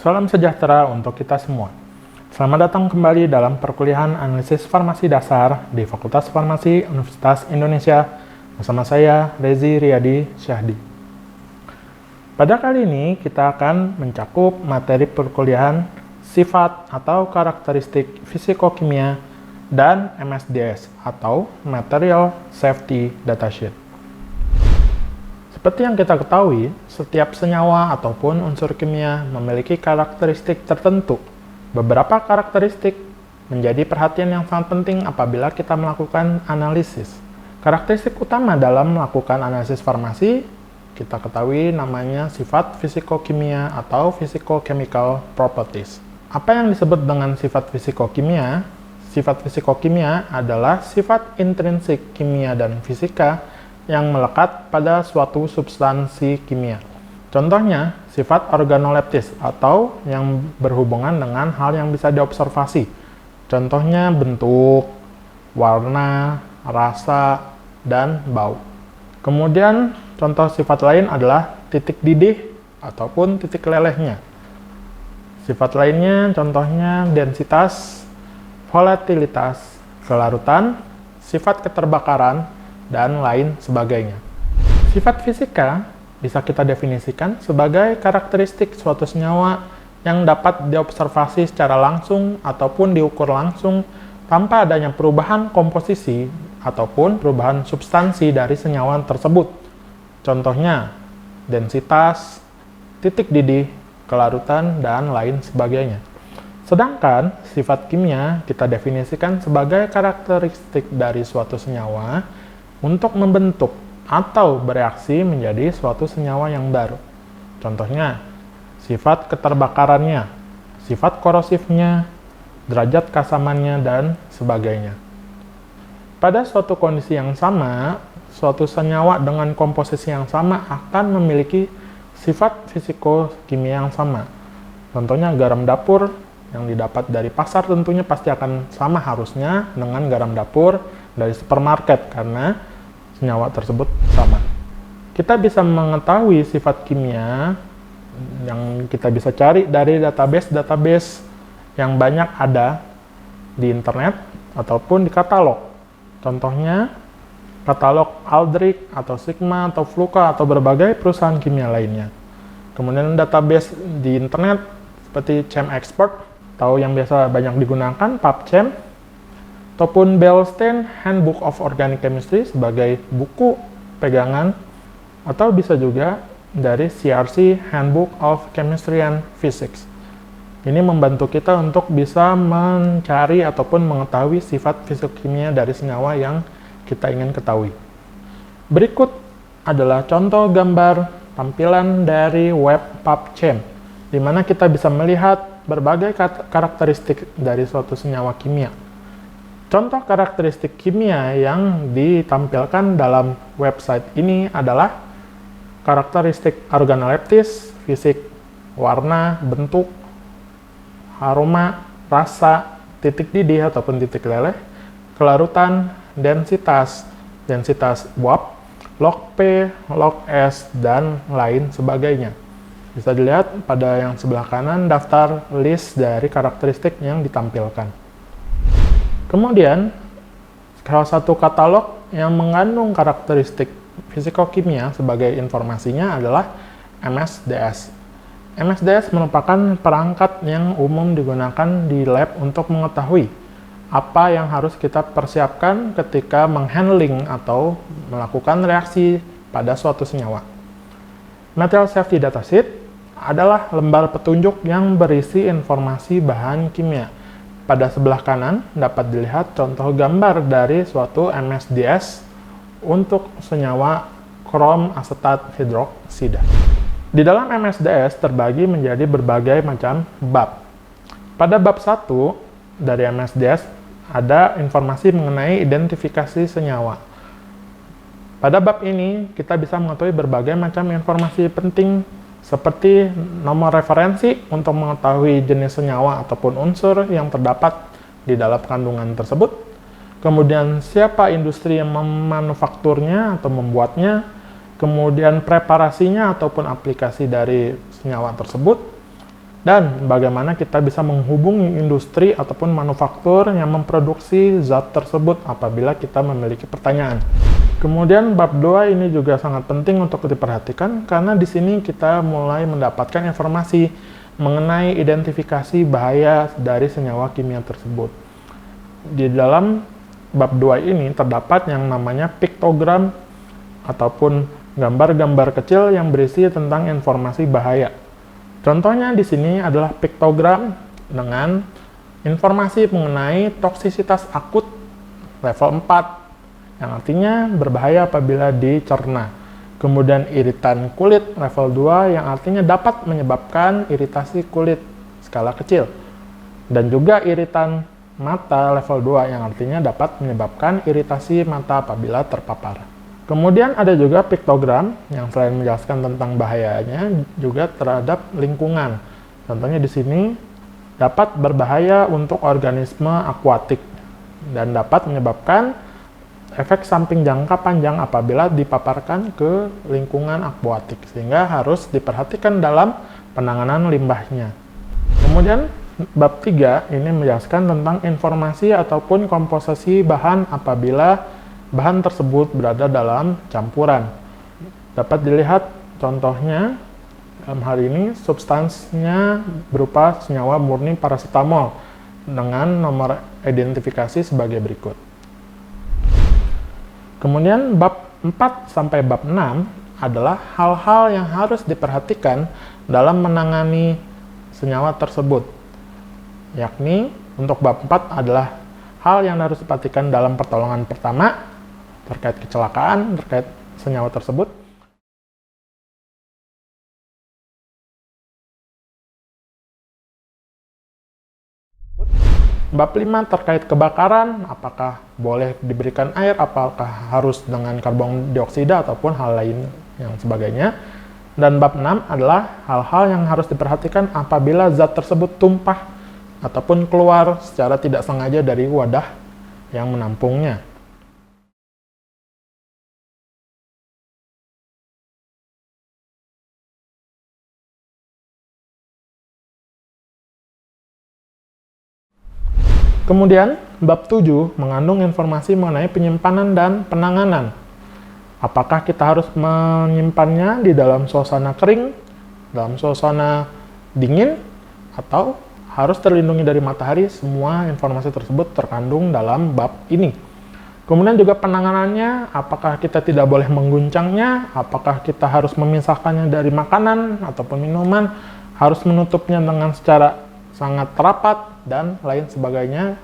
Salam sejahtera untuk kita semua. Selamat datang kembali dalam perkuliahan analisis farmasi dasar di Fakultas Farmasi Universitas Indonesia bersama saya, Rezi Riyadi Syahdi. Pada kali ini kita akan mencakup materi perkuliahan sifat atau karakteristik fisikokimia dan MSDS atau Material Safety Datasheet. Seperti yang kita ketahui, setiap senyawa ataupun unsur kimia memiliki karakteristik tertentu. Beberapa karakteristik menjadi perhatian yang sangat penting apabila kita melakukan analisis. Karakteristik utama dalam melakukan analisis farmasi, kita ketahui namanya sifat fisikokimia atau physicochemical properties. Apa yang disebut dengan sifat fisikokimia? Sifat fisikokimia adalah sifat intrinsik kimia dan fisika yang melekat pada suatu substansi kimia. Contohnya, sifat organoleptis atau yang berhubungan dengan hal yang bisa diobservasi. Contohnya bentuk, warna, rasa, dan bau. Kemudian, contoh sifat lain adalah titik didih ataupun titik lelehnya. Sifat lainnya contohnya densitas, volatilitas, kelarutan, sifat keterbakaran, dan lain sebagainya. Sifat fisika bisa kita definisikan sebagai karakteristik suatu senyawa yang dapat diobservasi secara langsung ataupun diukur langsung tanpa adanya perubahan komposisi ataupun perubahan substansi dari senyawa tersebut. Contohnya, densitas, titik didih, kelarutan, dan lain sebagainya. Sedangkan sifat kimia kita definisikan sebagai karakteristik dari suatu senyawa untuk membentuk atau bereaksi menjadi suatu senyawa yang baru. Contohnya, sifat keterbakarannya, sifat korosifnya, derajat keasamannya, dan sebagainya. Pada suatu kondisi yang sama, suatu senyawa dengan komposisi yang sama akan memiliki sifat fisikokimia yang sama. Contohnya garam dapur yang didapat dari pasar tentunya pasti akan sama harusnya dengan garam dapur dari supermarket karena senyawa tersebut sama. Kita bisa mengetahui sifat kimia yang kita bisa cari dari database yang banyak ada di internet ataupun di katalog. Contohnya katalog Aldrich atau Sigma atau Fluka atau berbagai perusahaan kimia lainnya. Kemudian database di internet seperti ChemExpert atau yang biasa banyak digunakan PubChem ataupun Beilstein Handbook of Organic Chemistry sebagai buku pegangan, atau bisa juga dari CRC Handbook of Chemistry and Physics. Ini membantu kita untuk bisa mencari ataupun mengetahui sifat fisikokimia dari senyawa yang kita ingin ketahui. Berikut adalah contoh gambar tampilan dari web PubChem, di mana kita bisa melihat berbagai karakteristik dari suatu senyawa kimia. Contoh karakteristik kimia yang ditampilkan dalam website ini adalah karakteristik organoleptis, fisik, warna, bentuk, aroma, rasa, titik didih ataupun titik leleh, kelarutan, densitas uap, log P, log S, dan lain sebagainya. Bisa dilihat pada yang sebelah kanan daftar list dari karakteristik yang ditampilkan. Kemudian, salah satu katalog yang mengandung karakteristik fisikokimia sebagai informasinya adalah MSDS. MSDS merupakan perangkat yang umum digunakan di lab untuk mengetahui apa yang harus kita persiapkan ketika menghandling atau melakukan reaksi pada suatu senyawa. Material Safety Datasheet adalah lembar petunjuk yang berisi informasi bahan kimia. Pada sebelah kanan dapat dilihat contoh gambar dari suatu MSDS untuk senyawa krom asetat hidroksida. Di dalam MSDS terbagi menjadi berbagai macam bab. Pada bab 1 dari MSDS ada informasi mengenai identifikasi senyawa. Pada bab ini kita bisa mengetahui berbagai macam informasi penting seperti nomor referensi untuk mengetahui jenis senyawa ataupun unsur yang terdapat di dalam kandungan tersebut. Kemudian siapa industri yang memanufakturnya atau membuatnya. Kemudian preparasinya ataupun aplikasi dari senyawa tersebut. dan bagaimana kita bisa menghubungi industri ataupun manufaktur yang memproduksi zat tersebut apabila kita memiliki pertanyaan. Kemudian bab 2 ini juga sangat penting untuk diperhatikan karena di sini kita mulai mendapatkan informasi mengenai identifikasi bahaya dari senyawa kimia tersebut. Di dalam bab 2 ini terdapat yang namanya piktogram ataupun gambar-gambar kecil yang berisi tentang informasi bahaya. Contohnya di sini adalah piktogram dengan informasi mengenai toksisitas akut level 4 yang artinya berbahaya apabila dicerna. Kemudian iritan kulit level 2 yang artinya dapat menyebabkan iritasi kulit skala kecil. Dan juga iritan mata level 2 yang artinya dapat menyebabkan iritasi mata apabila terpapar. Kemudian ada juga piktogram yang selain menjelaskan tentang bahayanya juga terhadap lingkungan. Contohnya di sini dapat berbahaya untuk organisme akuatik dan dapat menyebabkan efek samping jangka panjang apabila dipaparkan ke lingkungan akuatik, sehingga harus diperhatikan dalam penanganan limbahnya. Kemudian bab 3 ini menjelaskan tentang informasi ataupun komposisi bahan apabila bahan tersebut berada dalam campuran. Dapat dilihat contohnya dalam hal ini substansinya berupa senyawa murni paracetamol dengan nomor identifikasi sebagai berikut. Kemudian bab 4 sampai bab 6 adalah hal-hal yang harus diperhatikan dalam menangani senyawa tersebut. Yakni untuk bab 4 adalah hal yang harus diperhatikan dalam pertolongan pertama terkait kecelakaan, terkait senyawa tersebut. Bab 5 terkait kebakaran, apakah boleh diberikan air, apakah harus dengan karbon dioksida ataupun hal lain yang sebagainya. Dan bab 6 adalah hal-hal yang harus diperhatikan apabila zat tersebut tumpah ataupun keluar secara tidak sengaja dari wadah yang menampungnya. Kemudian, bab 7 mengandung informasi mengenai penyimpanan dan penanganan. Apakah kita harus menyimpannya di dalam suasana kering, dalam suasana dingin, atau harus terlindungi dari matahari? Semua informasi tersebut terkandung dalam bab ini. Kemudian juga penanganannya, apakah kita tidak boleh mengguncangnya, apakah kita harus memisahkannya dari makanan ataupun minuman, harus menutupnya dengan secara sangat rapat, dan lain sebagainya.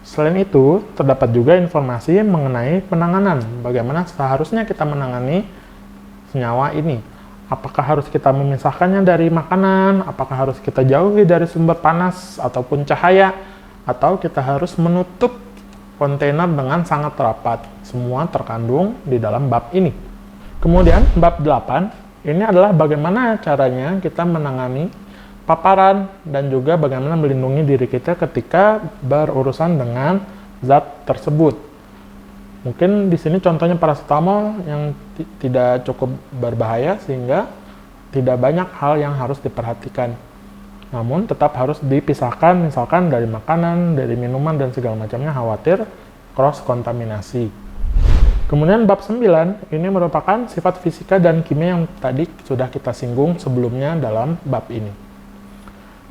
Selain itu, terdapat juga informasi mengenai penanganan. Bagaimana seharusnya kita menangani senyawa ini. Apakah harus kita memisahkannya dari makanan, apakah harus kita jauhi dari sumber panas ataupun cahaya, atau kita harus menutup kontainer dengan sangat rapat. Semua terkandung di dalam bab ini. Kemudian, bab 8, ini adalah bagaimana caranya kita menangani paparan dan juga bagaimana melindungi diri kita ketika berurusan dengan zat tersebut. Mungkin di sini contohnya paracetamol yang tidak cukup berbahaya sehingga tidak banyak hal yang harus diperhatikan. Namun tetap harus dipisahkan misalkan dari makanan, dari minuman dan segala macamnya khawatir cross kontaminasi. Kemudian bab 9 ini merupakan sifat fisika dan kimia yang tadi sudah kita singgung sebelumnya dalam bab ini.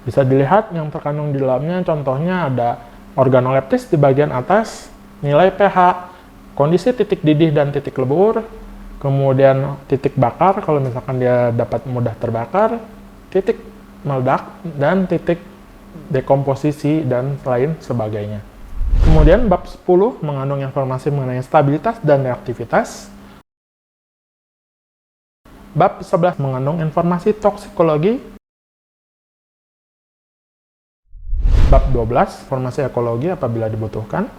Bisa dilihat yang terkandung di dalamnya, contohnya ada organoleptis di bagian atas, nilai pH, kondisi titik didih dan titik lebur, kemudian titik bakar kalau misalkan dia dapat mudah terbakar, titik meledak, dan titik dekomposisi dan lain sebagainya. Kemudian bab 10 mengandung informasi mengenai stabilitas dan reaktivitas. Bab 11 mengandung informasi toksikologi. Bab 12, informasi ekologi apabila dibutuhkan.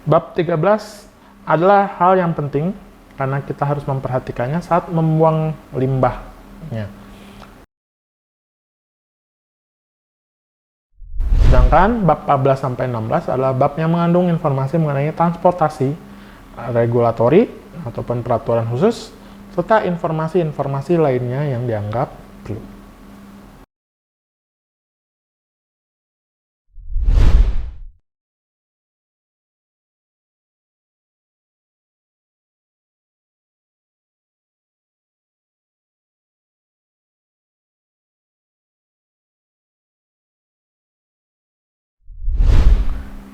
Bab 13 adalah hal yang penting karena kita harus memperhatikannya saat membuang limbahnya. Sedangkan bab 14-16 adalah bab yang mengandung informasi mengenai transportasi, regulatori, ataupun peraturan khusus, serta informasi-informasi lainnya yang dianggap perlu.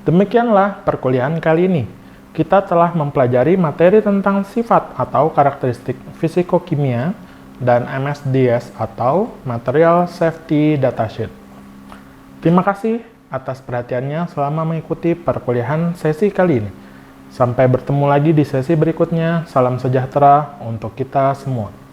Demikianlah perkuliahan kali ini. Kita telah mempelajari materi tentang sifat atau karakteristik fisikokimia dan MSDS atau Material Safety Datasheet. Terima kasih atas perhatiannya selama mengikuti perkuliahan sesi kali ini. Sampai bertemu lagi di sesi berikutnya. Salam sejahtera untuk kita semua.